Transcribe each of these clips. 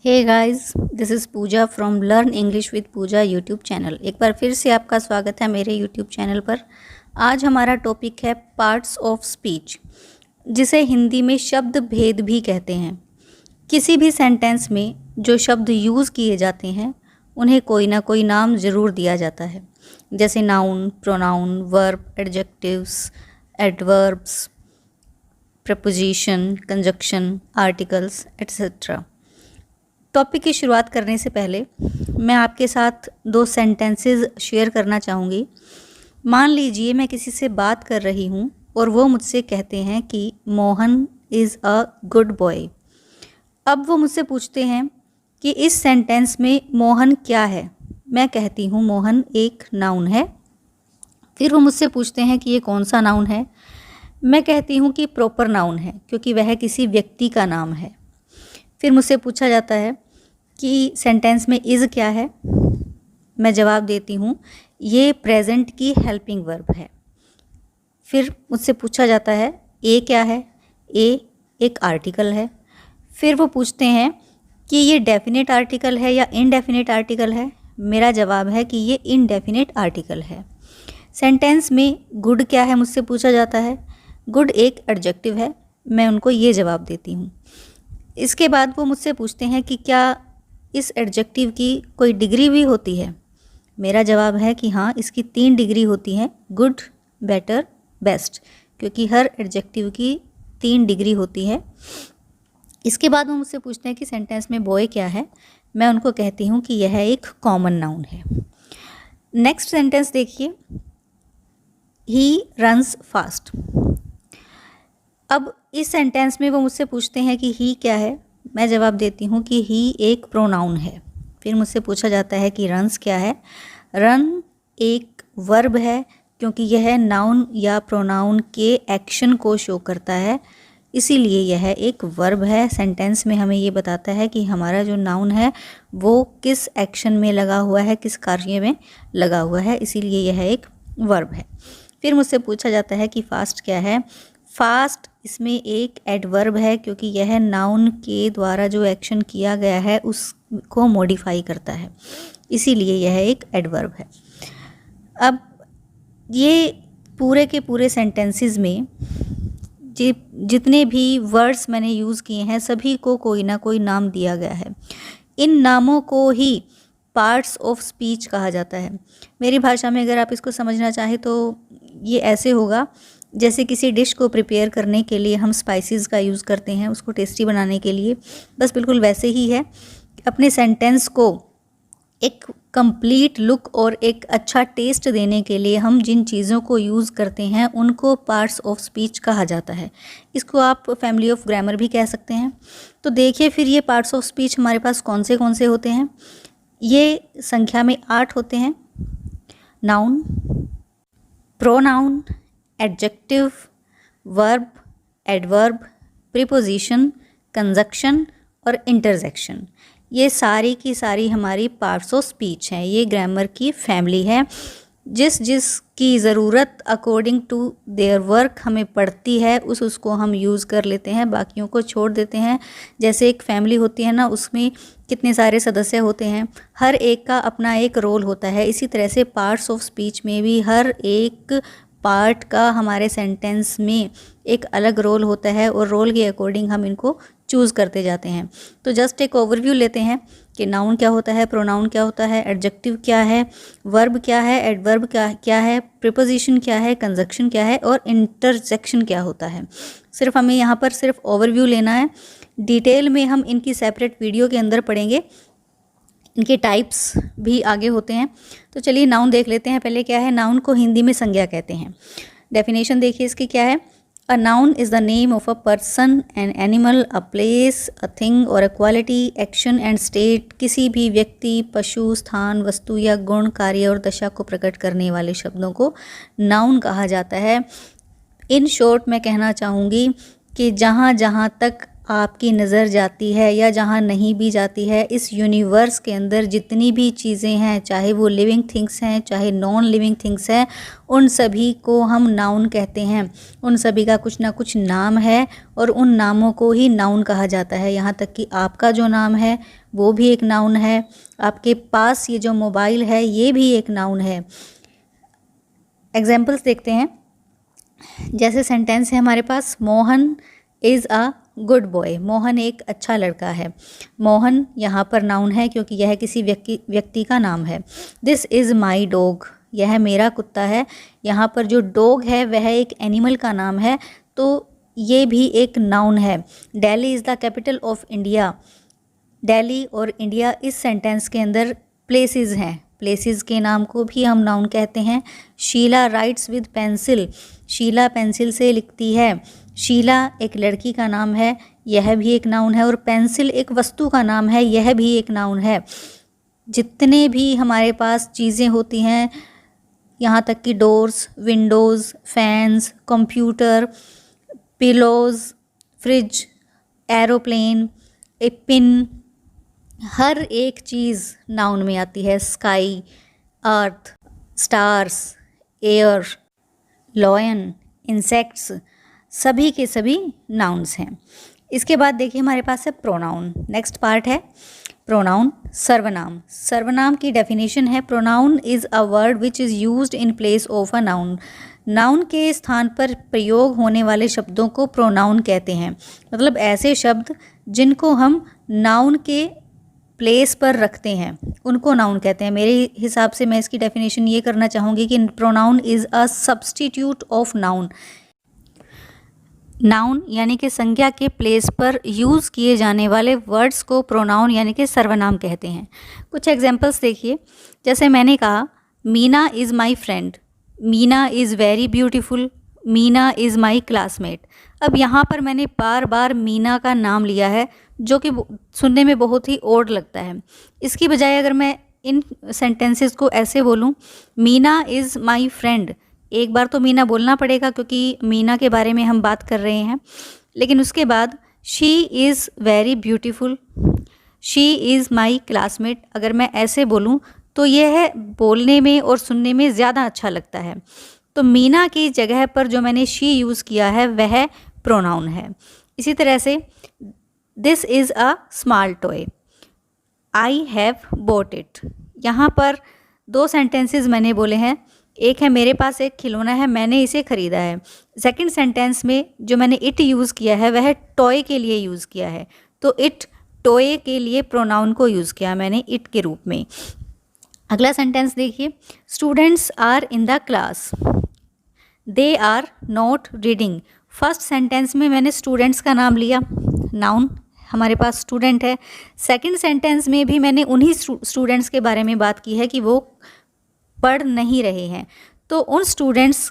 Hey guys, this is Pooja from learn English with Pooja YouTube channel. एक बार फिर से आपका स्वागत है मेरे यूट्यूब चैनल पर। आज हमारा टॉपिक है पार्ट्स ऑफ स्पीच, जिसे हिंदी में शब्द भेद भी कहते हैं। किसी भी सेंटेंस में जो शब्द यूज़ किए जाते हैं उन्हें कोई ना कोई नाम ज़रूर दिया जाता है, जैसे noun, pronoun, verb, adjectives, adverbs, preposition, conjunction, articles etcetera. Topic की शुरुआत करने से पहले मैं आपके साथ दो सेंटेंसेस शेयर करना चाहूँगी। मान लीजिए मैं किसी से बात कर रही हूँ और वो मुझसे कहते हैं कि Mohan is a good boy. अब वो मुझसे पूछते हैं कि इस सेंटेंस में मोहन क्या है। मैं कहती हूँ मोहन एक नाउन है। फिर वो मुझसे पूछते हैं कि ये कौन सा नाउन है। मैं कहती हूँ कि प्रॉपर नाउन है, क्योंकि वह किसी व्यक्ति का नाम है। फिर मुझसे पूछा जाता है कि सेंटेंस में इज़ क्या है। मैं जवाब देती हूँ ये प्रेजेंट की हेल्पिंग वर्ब है। फिर मुझसे पूछा जाता है ए क्या है। ए एक आर्टिकल है। फिर वो पूछते हैं कि ये डेफिनेट आर्टिकल है या इनडेफिनेट आर्टिकल है। मेरा जवाब है कि ये इनडेफिनेट आर्टिकल है। सेंटेंस में गुड क्या है मुझसे पूछा जाता है। गुड एक एडजेक्टिव है। मैं उनको ये जवाब देती हूँ। इसके बाद वो मुझसे पूछते हैं कि क्या इस एडजेक्टिव की कोई डिग्री भी होती है। मेरा जवाब है कि हाँ, इसकी 3 डिग्री होती हैं, गुड, बेटर, बेस्ट, क्योंकि हर एडजेक्टिव की 3 डिग्री होती है। इसके बाद वो मुझसे पूछते हैं कि सेंटेंस में बॉय क्या है। मैं उनको कहती हूँ कि यह एक कॉमन नाउन है। नेक्स्ट सेंटेंस देखिए, ही रन्स फास्ट। अब इस सेंटेंस में वो मुझसे पूछते हैं कि ही क्या है। मैं जवाब देती हूँ कि ही एक प्रोनाउन है। फिर मुझसे पूछा जाता है कि रन्स क्या है। रन एक वर्ब है, क्योंकि यह नाउन या प्रोनाउन के एक्शन को शो करता है, इसीलिए यह एक वर्ब है। सेंटेंस में हमें ये बताता है कि हमारा जो नाउन है वो किस एक्शन में लगा हुआ है, किस कार्य में लगा हुआ है, इसीलिए यह एक वर्ब है। फिर मुझसे पूछा जाता है कि फास्ट क्या है। फास्ट इसमें एक एडवर्ब है, क्योंकि यह नाउन के द्वारा जो एक्शन किया गया है उसको मॉडिफाई करता है, इसीलिए यह एक एडवर्ब है। अब ये पूरे के पूरे सेंटेंसेस में जितने भी वर्ड्स मैंने यूज़ किए हैं सभी को कोई ना कोई नाम दिया गया है। इन नामों को ही पार्ट्स ऑफ स्पीच कहा जाता है। मेरी भाषा में अगर आप इसको समझना चाहें तो ये ऐसे होगा, जैसे किसी डिश को प्रिपेयर करने के लिए हम स्पाइसेस का यूज़ करते हैं उसको टेस्टी बनाने के लिए, बस बिल्कुल वैसे ही है। अपने सेंटेंस को एक कंप्लीट लुक और एक अच्छा टेस्ट देने के लिए हम जिन चीज़ों को यूज़ करते हैं उनको पार्ट्स ऑफ स्पीच कहा जाता है। इसको आप फैमिली ऑफ ग्रामर भी कह सकते हैं। तो देखिए फिर ये पार्ट्स ऑफ स्पीच हमारे पास कौन से होते हैं। ये संख्या में 8 होते हैं। Noun, pronoun, adjective, verb, adverb, preposition, conjunction और इंटरजेक्शन। ये सारी की सारी हमारी पार्ट्स ऑफ स्पीच हैं। ये ग्रामर की फैमिली है। जिस की ज़रूरत अकॉर्डिंग टू देयर वर्क हमें पड़ती है उसको हम यूज़ कर लेते हैं, बाकियों को छोड़ देते हैं। जैसे एक फैमिली होती है ना, उसमें कितने सारे सदस्य होते हैं, हर एक का अपना एक रोल होता है। इसी तरह से पार्ट्स ऑफ स्पीच में भी हर एक पार्ट का हमारे सेंटेंस में एक अलग रोल होता है और रोल के अकॉर्डिंग हम इनको चूज़ करते जाते हैं। तो जस्ट एक ओवरव्यू लेते हैं कि नाउन क्या होता है, प्रोनाउन क्या होता है, एडजेक्टिव क्या है, वर्ब क्या है, एडवर्ब क्या है, प्रीपोजिशन क्या है, कंजक्शन क्या है और इंटरजेक्शन क्या होता है। सिर्फ हमें यहाँ पर सिर्फ ओवरव्यू लेना है। डिटेल में हम इनकी सेपरेट वीडियो के अंदर पढ़ेंगे। इनके टाइप्स भी आगे होते हैं। तो चलिए नाउन देख लेते हैं। पहले क्या है, नाउन को हिंदी में संज्ञा कहते हैं। डेफिनेशन देखिए इसकी क्या है। A noun is the name of a person, an animal, a place, a thing और a quality, action and state. किसी भी व्यक्ति, पशु, स्थान, वस्तु या गुण, कार्य और दशा को प्रकट करने वाले शब्दों को नाउन कहा जाता है। इन शॉर्ट मैं कहना चाहूँगी कि जहाँ जहाँ तक आपकी नज़र जाती है या जहाँ नहीं भी जाती है, इस यूनिवर्स के अंदर जितनी भी चीज़ें हैं, चाहे वो लिविंग थिंग्स हैं चाहे नॉन लिविंग थिंग्स हैं, उन सभी को हम नाउन कहते हैं। उन सभी का कुछ ना कुछ नाम है और उन नामों को ही नाउन कहा जाता है। यहाँ तक कि आपका जो नाम है वो भी एक नाउन है, आपके पास ये जो मोबाइल है ये भी एक नाउन है। एग्जाम्पल्स देखते हैं। जैसे सेंटेंस है हमारे पास, Mohan is a good boy. Mohan एक अच्छा लड़का है। मोहन यहाँ पर नाउन है क्योंकि यह किसी व्यक्ति का नाम है। दिस इज़ माई डॉग, यह मेरा कुत्ता है। यहाँ पर जो डॉग है वह एक एनिमल का नाम है, तो ये भी एक नाउन है। Delhi is the capital of India. Delhi और इंडिया इस सेंटेंस के अंदर प्लेसेस हैं, प्लेसेस के नाम को भी हम नाउन कहते हैं। Sheela writes with pencil, Sheela pencil से लिखती है। शीला एक लड़की का नाम है, यह भी एक नाउन है। और पेंसिल एक वस्तु का नाम है, यह भी एक नाउन है। जितने भी हमारे पास चीज़ें होती हैं, यहाँ तक कि doors, windows, fans, computer, pillows, fridge, aeroplane, a pin, हर एक चीज़ नाउन में आती है। Sky, earth, stars, air, lion, insects, सभी के सभी नाउन्स हैं। इसके बाद देखिए हमारे पास है प्रोनाउन। नेक्स्ट पार्ट है प्रोनाउन, सर्वनाम। सर्वनाम की डेफिनेशन है, pronoun is a word which is used in place of a noun. Noun के स्थान पर प्रयोग होने वाले शब्दों को प्रोनाउन कहते हैं। मतलब ऐसे शब्द जिनको हम नाउन के प्लेस पर रखते हैं उनको नाउन कहते हैं। मेरे हिसाब से मैं इसकी डेफिनेशन ये करना चाहूँगी कि pronoun is a substitute of noun. Noun यानी कि संज्ञा के प्लेस पर यूज़ किए जाने वाले वर्ड्स को प्रोनाउन यानी कि सर्वनाम कहते हैं। कुछ एग्जांपल्स देखिए। जैसे मैंने कहा, Meena is my friend, Meena is very beautiful, Meena is my classmate. अब यहाँ पर मैंने बार बार मीना का नाम लिया है जो कि सुनने में बहुत ही ऑड लगता है। इसकी बजाय अगर मैं इन सेंटेंसेस को ऐसे बोलूँ, मीना इज़ माई फ्रेंड, एक बार तो मीना बोलना पड़ेगा क्योंकि मीना के बारे में हम बात कर रहे हैं। लेकिन उसके बाद she is very beautiful, she is my classmate, अगर मैं ऐसे बोलूँ तो यह बोलने में और सुनने में ज़्यादा अच्छा लगता है। तो मीना की जगह पर जो मैंने शी यूज़ किया है वह प्रोनाउन है। इसी तरह से this is a small toy, I have bought it. यहाँ पर दो सेंटेंसेस मैंने बोले हैं। एक है मेरे पास एक खिलौना है, मैंने इसे ख़रीदा है। सेकंड सेंटेंस में जो मैंने इट यूज़ किया है वह टॉय के लिए यूज़ किया है। तो इट टॉय के लिए प्रोनाउन को यूज़ किया मैंने इट के रूप में। अगला सेंटेंस देखिए, students are in the class, they are not reading. First sentence में मैंने स्टूडेंट्स का नाम लिया, नाउन हमारे पास स्टूडेंट है। सेकंड सेंटेंस में भी मैंने उन्हीं स्टूडेंट्स के बारे में बात की है कि वो पढ़ नहीं रहे हैं, तो उन स्टूडेंट्स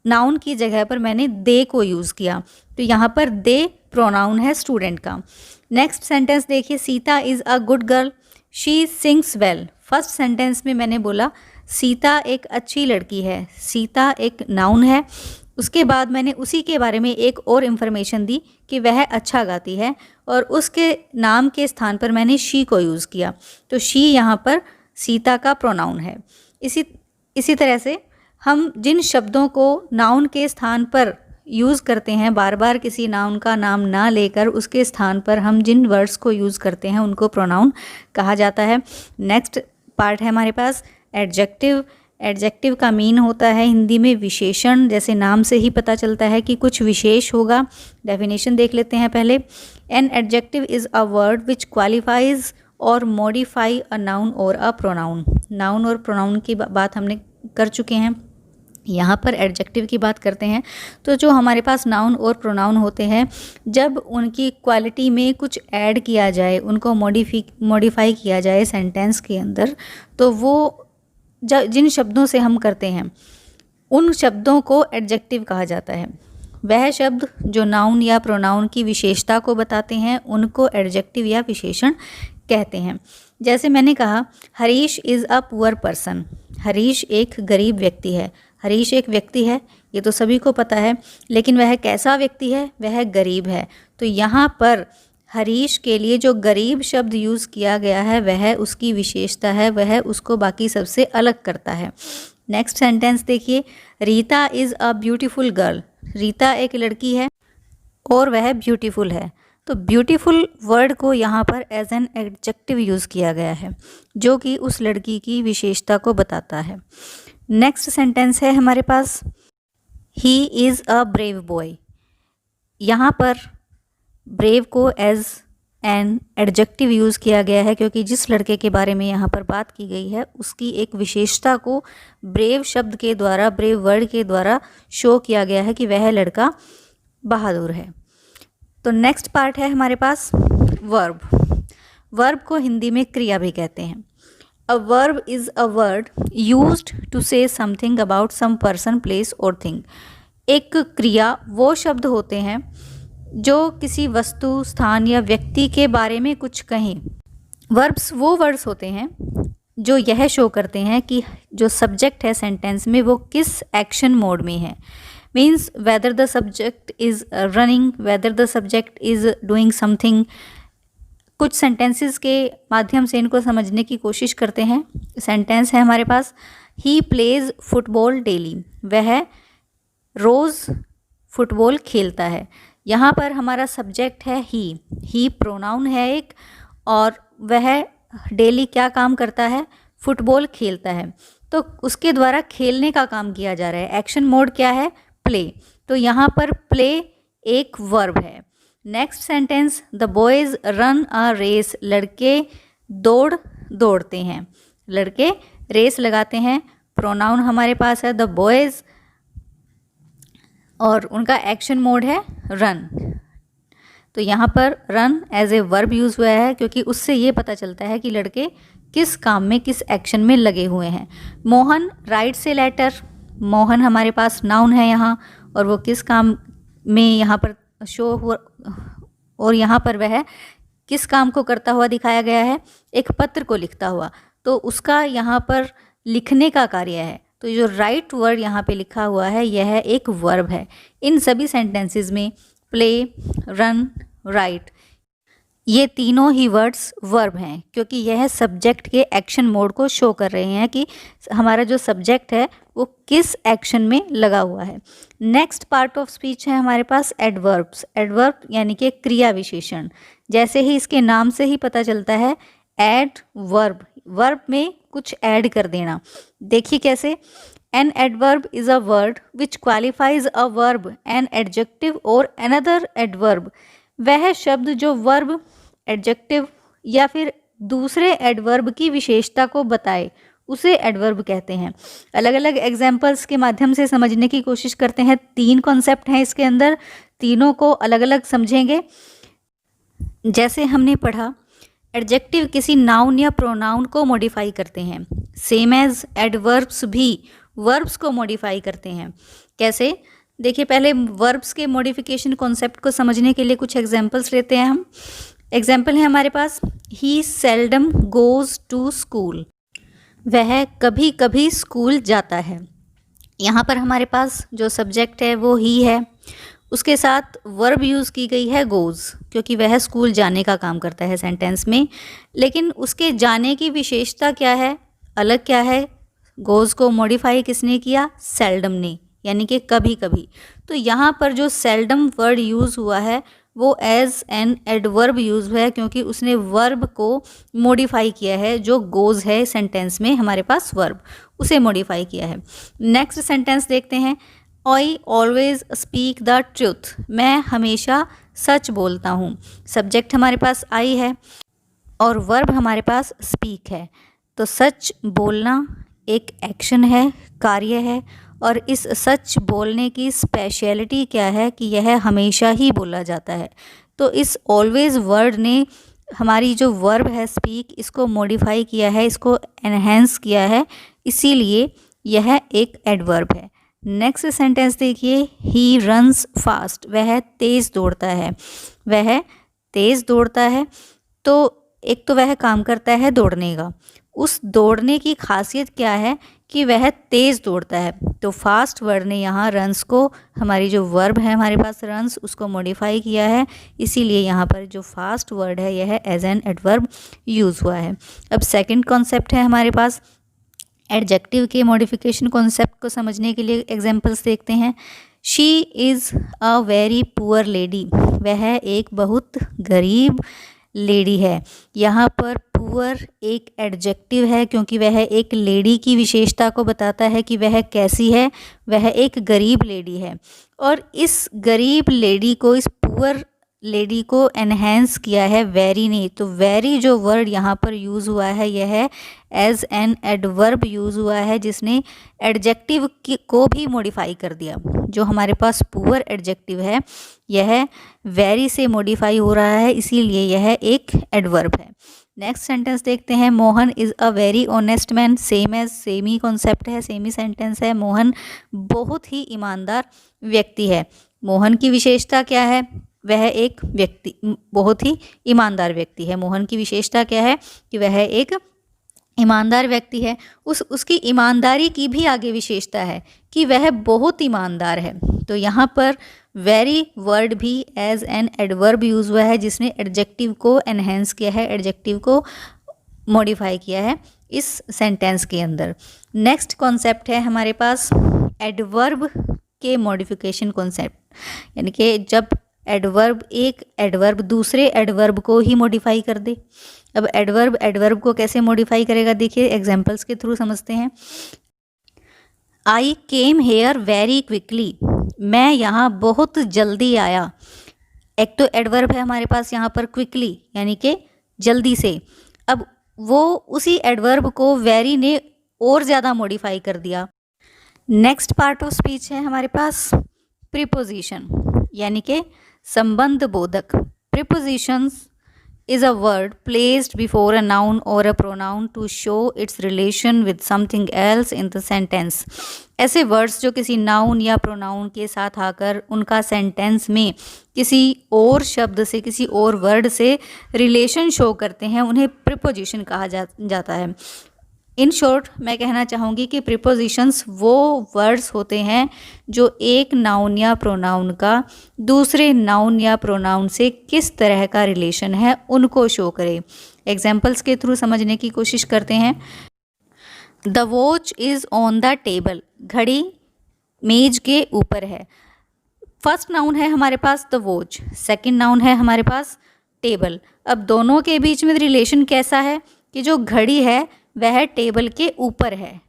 नाउन की जगह पर मैंने दे को यूज़ किया। तो यहाँ पर दे प्रोनाउन है स्टूडेंट का। नेक्स्ट सेंटेंस देखिए, Sita is a good girl, she sings well. First sentence में मैंने बोला सीता एक अच्छी लड़की है, सीता एक नाउन है। उसके बाद मैंने उसी के बारे में एक और इन्फॉर्मेशन दी कि वह अच्छा गाती है और उसके नाम के स्थान पर मैंने शी को यूज़ किया। तो शी यहाँ पर सीता का प्रोनाउन है। इसी तरह से हम जिन शब्दों को नाउन के स्थान पर यूज़ करते हैं, बार बार किसी नाउन का नाम ना लेकर उसके स्थान पर हम जिन वर्ड्स को यूज़ करते हैं उनको प्रोनाउन कहा जाता है। नेक्स्ट पार्ट है हमारे पास एडजेक्टिव। एडजेक्टिव का मीन होता है हिंदी में विशेषण। जैसे नाम से ही पता चलता है कि कुछ विशेष होगा। डेफिनेशन देख लेते हैं पहले। An adjective is a word which qualifies और मॉडिफाई अ नाउन और अ प्रोनाउन। नाउन और प्रोनाउन की बात हमने कर चुके हैं, यहाँ पर एडजेक्टिव की बात करते हैं। तो जो हमारे पास नाउन और प्रोनाउन होते हैं, जब उनकी क्वालिटी में कुछ ऐड किया जाए, उनको मॉडिफाई किया जाए सेंटेंस के अंदर, तो वो जिन शब्दों से हम करते हैं उन शब्दों को एडजेक्टिव कहा जाता है। वह शब्द जो नाउन या प्रोनाउन की विशेषता को बताते हैं उनको एडजेक्टिव या विशेषण कहते हैं। जैसे मैंने कहा, Harish is a poor person, Harish एक गरीब व्यक्ति है। हरीश एक व्यक्ति है, ये तो सभी को पता है, लेकिन वह कैसा व्यक्ति है? वह गरीब है। तो यहाँ पर हरीश के लिए जो गरीब शब्द यूज़ किया गया है वह उसकी विशेषता है, वह उसको बाकी सबसे अलग करता है। नेक्स्ट सेंटेंस देखिए, Rita is a beautiful girl. Rita एक लड़की है और वह ब्यूटीफुल है। तो ब्यूटीफुल वर्ड को यहाँ पर एज एन एडजेक्टिव यूज़ किया गया है जो कि उस लड़की की विशेषता को बताता है। नेक्स्ट सेंटेंस है हमारे पास, he is a brave boy. यहाँ पर ब्रेव को एज एन एडजेक्टिव यूज़ किया गया है क्योंकि जिस लड़के के बारे में यहाँ पर बात की गई है उसकी एक विशेषता को ब्रेव शब्द के द्वारा, ब्रेव वर्ड के द्वारा शो किया गया है कि वह लड़का बहादुर है। तो नेक्स्ट पार्ट है हमारे पास वर्ब। वर्ब को हिंदी में क्रिया भी कहते हैं। A verb is a word used to say something about some person, place और थिंग। एक क्रिया वो शब्द होते हैं जो किसी वस्तु, स्थान या व्यक्ति के बारे में कुछ कहें। वर्ब्स वो वर्ड्स होते हैं जो यह शो करते हैं कि जो सब्जेक्ट है सेंटेंस में वो किस एक्शन मोड में है। Means whether the subject is running, whether the subject is doing something. कुछ सेंटेंसेस के माध्यम से इनको समझने की कोशिश करते हैं। सेंटेंस है हमारे पास, ही प्लेज फुटबॉल डेली। वह रोज़ फुटबॉल खेलता है। यहाँ पर हमारा सब्जेक्ट है ही प्रोनाउन है एक, और वह डेली क्या काम करता है, फुटबॉल खेलता है। तो उसके द्वारा खेलने का काम किया जा रहा है। एक्शन मोड क्या है, प्ले। तो यहाँ पर प्ले एक वर्ब है। Next sentence, the boys run a race. लड़के दौड़ते हैं, लड़के रेस लगाते हैं। प्रोनाउन हमारे पास है द बॉयज़ और उनका एक्शन मोड है रन। तो यहाँ पर run as a verb use हुआ है क्योंकि उससे ये पता चलता है कि लड़के किस काम में, किस एक्शन में लगे हुए हैं। Mohan writes a letter. Mohan हमारे पास नाउन है यहाँ, और वो किस काम में यहाँ पर शो हुआ, और यहाँ पर वह किस काम को करता हुआ दिखाया गया है, एक पत्र को लिखता हुआ। तो उसका यहाँ पर लिखने का कार्य है। तो जो राइट वर्ड यहाँ पे लिखा हुआ है यह एक वर्ब है। इन सभी सेंटेंसेस में प्ले, रन, राइट, ये तीनों ही वर्ड्स वर्ब हैं क्योंकि यह सब्जेक्ट के एक्शन मोड को शो कर रहे हैं कि हमारा जो सब्जेक्ट है वो किस एक्शन में लगा हुआ है। नेक्स्ट पार्ट ऑफ स्पीच है हमारे पास एडवर्ब्स। एडवर्ब यानी कि क्रिया विशेषण। जैसे ही इसके नाम से ही पता चलता है, एड वर्ब, वर्ब में कुछ ऐड कर देना। देखिए कैसे, an adverb is a word which qualifies a verb, an adjective और अनदर एडवर्ब। वह शब्द जो वर्ब, एडजेक्टिव या फिर दूसरे एडवर्ब की विशेषता को बताए उसे एडवर्ब कहते हैं। अलग अलग एग्जाम्पल्स के माध्यम से समझने की कोशिश करते हैं। 3 कॉन्सेप्ट हैं इसके अंदर, तीनों को अलग अलग समझेंगे। जैसे हमने पढ़ा, एडजेक्टिव किसी नाउन या प्रोनाउन को मॉडिफाई करते हैं। सेम एज एडवर्ब्स भी वर्ब्स को मॉडिफाई करते हैं। कैसे, देखिए पहले वर्ब्स के मॉडिफिकेशन कॉन्सेप्ट को समझने के लिए कुछ एग्जाम्पल्स लेते हैं हम। एग्जाम्पल है हमारे पास, ही सेल्डम गोज़ टू स्कूल। वह कभी कभी स्कूल जाता है। यहाँ पर हमारे पास जो सब्जेक्ट है वो ही है, उसके साथ वर्ब यूज़ की गई है गोज़, क्योंकि वह स्कूल जाने का काम करता है सेंटेंस में। लेकिन उसके जाने की विशेषता क्या है, अलग क्या है, गोज़ को मॉडिफाई किसने किया, सेल्डम ने, यानी कि कभी कभी। तो यहाँ पर जो सेल्डम वर्ड यूज़ हुआ है वो एज एन एडवर्ब यूज़ हुआ है क्योंकि उसने वर्ब को मॉडिफाई किया है। जो गोज़ है सेंटेंस में हमारे पास वर्ब, उसे मॉडिफाई किया है। नेक्स्ट सेंटेंस देखते हैं, I always speak the truth. मैं हमेशा सच बोलता हूँ। सब्जेक्ट हमारे पास आई है और वर्ब हमारे पास स्पीक है। तो सच बोलना एक एक्शन है, कार्य है, और इस सच बोलने की स्पेशलिटी क्या है कि यह हमेशा ही बोला जाता है। तो इस ऑलवेज वर्ड ने हमारी जो वर्ब है स्पीक, इसको मॉडिफाई किया है, इसको एनहेंस किया है, इसीलिए यह एक एडवर्ब है। नेक्स्ट सेंटेंस देखिए, ही रन्स फास्ट। वह तेज़ दौड़ता है। वह तेज़ दौड़ता है, तो एक तो वह काम करता है दौड़ने का। उस दौड़ने की खासियत क्या है कि वह तेज़ दौड़ता है। तो फास्ट वर्ड ने यहाँ रन्स को, हमारी जो वर्ब है हमारे पास रन्स, उसको मॉडिफाई किया है, इसीलिए यहाँ पर जो फास्ट वर्ड है यह एज एन एडवर्ब यूज़ हुआ है। अब सेकंड कॉन्सेप्ट है हमारे पास एडजेक्टिव के मॉडिफिकेशन कॉन्सेप्ट को समझने के लिए एग्जांपल्स देखते हैं। She is a very poor lady, वह एक बहुत गरीब लेडी है। यहाँ पर पुअर एक एडजेक्टिव है क्योंकि वह एक लेडी की विशेषता को बताता है कि वह कैसी है, वह एक गरीब लेडी है। और इस गरीब लेडी को, इस पुअर लेडी को एनहेंस किया है वेरी ने। तो वेरी जो वर्ड यहाँ पर यूज़ हुआ है यह एज एन एडवर्ब यूज़ हुआ है, जिसने एडजेक्टिव को भी मॉडिफाई कर दिया। जो हमारे पास पुअर एडजेक्टिव है यह वेरी से मॉडिफाई हो रहा है, इसीलिए यह एक एडवर्ब है। नेक्स्ट सेंटेंस देखते हैं। Mohan is a very honest man, same as, same ही कॉन्सेप्ट है, सेम ही सेंटेंस है। मोहन बहुत ही ईमानदार व्यक्ति है। मोहन की विशेषता क्या है? वह एक व्यक्ति, बहुत ही ईमानदार व्यक्ति है। मोहन की विशेषता क्या है कि वह एक ईमानदार व्यक्ति है। उसकी ईमानदारी की भी आगे विशेषता है कि वह बहुत ईमानदार है। तो यहाँ पर वेरी वर्ड भी एज एन एडवर्ब यूज़ हुआ है, जिसने एडजेक्टिव को एनहेंस किया है, एडजेक्टिव को मॉडिफाई किया है इस सेंटेंस के अंदर। नेक्स्ट कॉन्सेप्ट है हमारे पास एडवर्ब के मॉडिफिकेशन कॉन्सेप्ट, यानी कि जब एडवर्ब, एक एडवर्ब दूसरे एडवर्ब को ही मॉडिफाई कर दे। अब एडवर्ब एडवर्ब को कैसे मॉडिफाई करेगा, देखिए एग्जांपल्स के थ्रू समझते हैं। आई केम हेयर वेरी क्विकली, मैं यहाँ बहुत जल्दी आया। एक तो एडवर्ब है हमारे पास यहाँ पर क्विकली, यानी कि जल्दी से। अब वो उसी एडवर्ब को वेरी ने और ज़्यादा मॉडिफाई कर दिया। नेक्स्ट पार्ट ऑफ स्पीच है हमारे पास प्रीपोजिशन, यानी कि संबंध बोधक। Prepositions is a word placed before a noun or a pronoun to show its relation with something else in the sentence। ऐसे वर्ड्स जो किसी नाउन या प्रोनाउन के साथ आकर उनका सेंटेंस में किसी और शब्द से, किसी और वर्ड से रिलेशन शो करते हैं, उन्हें प्रीपोजिशन कहा जाता है। इन शॉर्ट मैं कहना चाहूँगी कि प्रीपोजिशंस वो वर्ड्स होते हैं जो एक नाउन या प्रोनाउन का दूसरे नाउन या प्रोनाउन से किस तरह का रिलेशन है उनको शो करे। एग्जाम्पल्स के थ्रू समझने की कोशिश करते हैं। The watch is on the table, घड़ी मेज के ऊपर है। फर्स्ट नाउन है हमारे पास द वॉच, सेकंड नाउन है हमारे पास टेबल। अब दोनों के बीच में रिलेशन कैसा है कि जो घड़ी है वह टेबल के ऊपर है।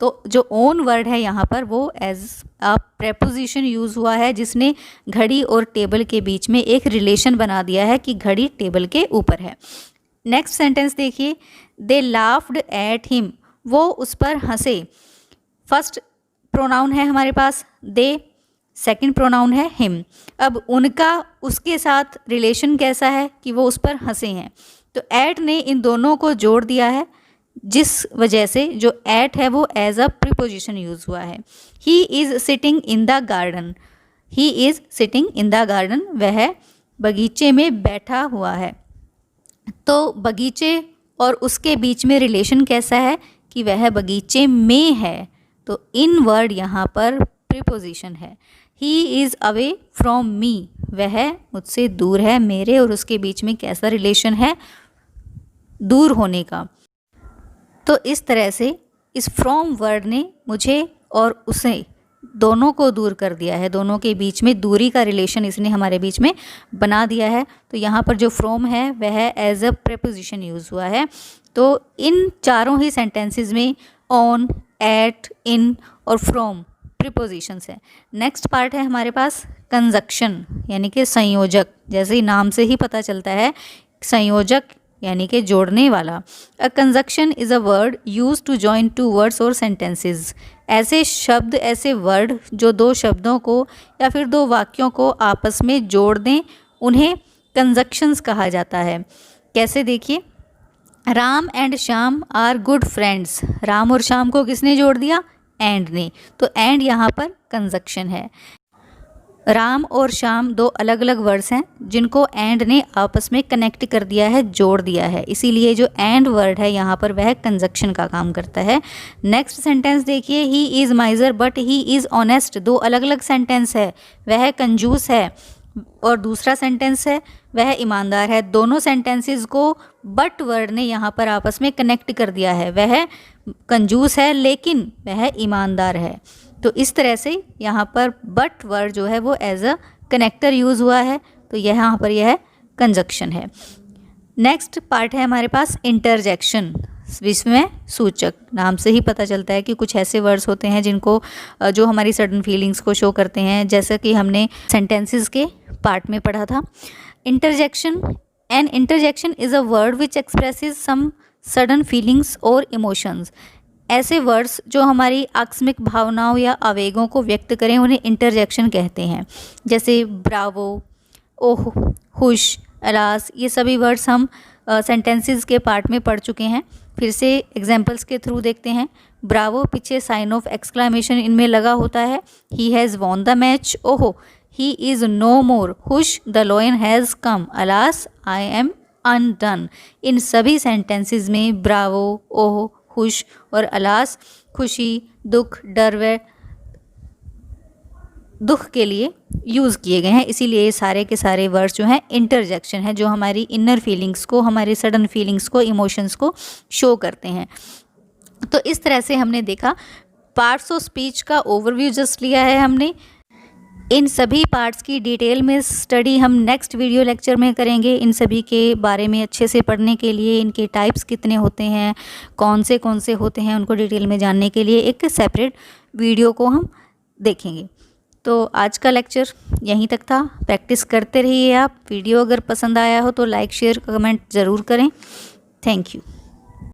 तो जो ओन वर्ड है यहाँ पर वो एज अ प्रेपोजिशन यूज़ हुआ है, जिसने घड़ी और टेबल के बीच में एक रिलेशन बना दिया है कि घड़ी टेबल के ऊपर है। नेक्स्ट सेंटेंस देखिए। दे लाफ्ड एट हिम, वो उस पर हंसे। फर्स्ट प्रोनाउन है हमारे पास दे, सेकंड प्रोनाउन है हिम। अब उनका उसके साथ रिलेशन कैसा है कि वो उस पर हंसे हैं। तो एट ने इन दोनों को जोड़ दिया है, जिस वजह से जो एट है वो एज अ प्रीपोजिशन यूज़ हुआ है। He is sitting in the garden, he is sitting in the garden, वह बगीचे में बैठा हुआ है। तो बगीचे और उसके बीच में रिलेशन कैसा है कि वह बगीचे में है। तो इन वर्ड यहाँ पर प्रीपोजिशन है। He is away from me, वह मुझसे दूर है। मेरे और उसके बीच में कैसा रिलेशन है? दूर होने का। तो इस तरह से इस फ्रॉम वर्ड ने मुझे और उसे दोनों को दूर कर दिया है, दोनों के बीच में दूरी का रिलेशन इसने हमारे बीच में बना दिया है। तो यहाँ पर जो फ्रॉम है वह एज अ प्रीपोजिशन यूज़ हुआ है। तो इन चारों ही सेंटेंसेस में ऑन, एट, इन और फ्रॉम प्रीपोजिशंस है। नेक्स्ट पार्ट है हमारे पास कंजक्शन, यानी कि संयोजक। जैसे ही नाम से ही पता चलता है, संयोजक यानी कि जोड़ने वाला। A conjunction is a word use to join two words और सेंटेंसेस। ऐसे शब्द, ऐसे वर्ड जो दो शब्दों को या फिर दो वाक्यों को आपस में जोड़ दें, उन्हें कंजक्शंस कहा जाता है। कैसे देखिए, Ram and Shyam are good friends, Ram और श्याम को किसने जोड़ दिया? एंड ने। तो एंड यहाँ पर कंजक्शन है। राम और श्याम दो अलग अलग वर्ड्स हैं जिनको एंड ने आपस में कनेक्ट कर दिया है, जोड़ दिया है, इसीलिए जो एंड वर्ड है यहाँ पर वह कंजक्शन का काम करता है। नेक्स्ट सेंटेंस देखिए, he is माइजर but he is honest, दो अलग अलग सेंटेंस है, वह कंजूस है, और दूसरा सेंटेंस है वह ईमानदार है। दोनों सेंटेंसेस को बट वर्ड ने यहाँ पर आपस में कनेक्ट कर दिया है, वह कंजूस है लेकिन वह ईमानदार है। तो इस तरह से यहाँ पर बट वर्ड जो है वो एज अ कनेक्टर यूज़ हुआ है, तो यहाँ पर यह कंजक्शन है। नेक्स्ट पार्ट है हमारे पास इंटरजेक्शन, विस्मय सूचक। नाम से ही पता चलता है कि कुछ ऐसे वर्ड्स होते हैं जिनको जो हमारी सडन फीलिंग्स को शो करते हैं, जैसा कि हमने सेंटेंसेस के पार्ट में पढ़ा था। Interjection, an interjection is a word which expresses some sudden feelings और इमोशंस। ऐसे वर्ड्स जो हमारी आकस्मिक भावनाओं या आवेगों को व्यक्त करें उन्हें इंटरजेक्शन कहते हैं। जैसे ब्रावो, ओह, खुश, अलास, ये सभी वर्ड्स हम सेंटेंसेस के पार्ट में पढ़ चुके हैं। फिर से एग्जांपल्स के थ्रू देखते हैं। ब्रावो पीछे साइन ऑफ एक्सक्लामेशन इनमें लगा होता है। He has won the match, ओहो, ही इज़ नो मोर, खुश, the lion has come, alas, I am undone. इन सभी सेंटेंसेस में ब्रावो, ओह, खुश और अलास खुशी, दुख, डर व दुख के लिए यूज़ किए गए हैं, इसीलिए ये सारे के सारे वर्ड्स जो हैं इंटरजेक्शन है, जो हमारी इनर फीलिंग्स को, हमारी सडन फीलिंग्स को, इमोशंस को शो करते हैं। तो इस तरह से हमने देखा पार्ट्स ऑफ स्पीच का ओवरव्यू जस्ट लिया है हमने। इन सभी पार्ट्स की डिटेल में स्टडी हम नेक्स्ट वीडियो लेक्चर में करेंगे। इन सभी के बारे में अच्छे से पढ़ने के लिए, इनके टाइप्स कितने होते हैं, कौन से होते हैं, उनको डिटेल में जानने के लिए एक सेपरेट वीडियो को हम देखेंगे। तो आज का लेक्चर यहीं तक था। प्रैक्टिस करते रहिए आप। वीडियो अगर पसंद आया हो तो लाइक, शेयर, कमेंट ज़रूर करें। Thank you.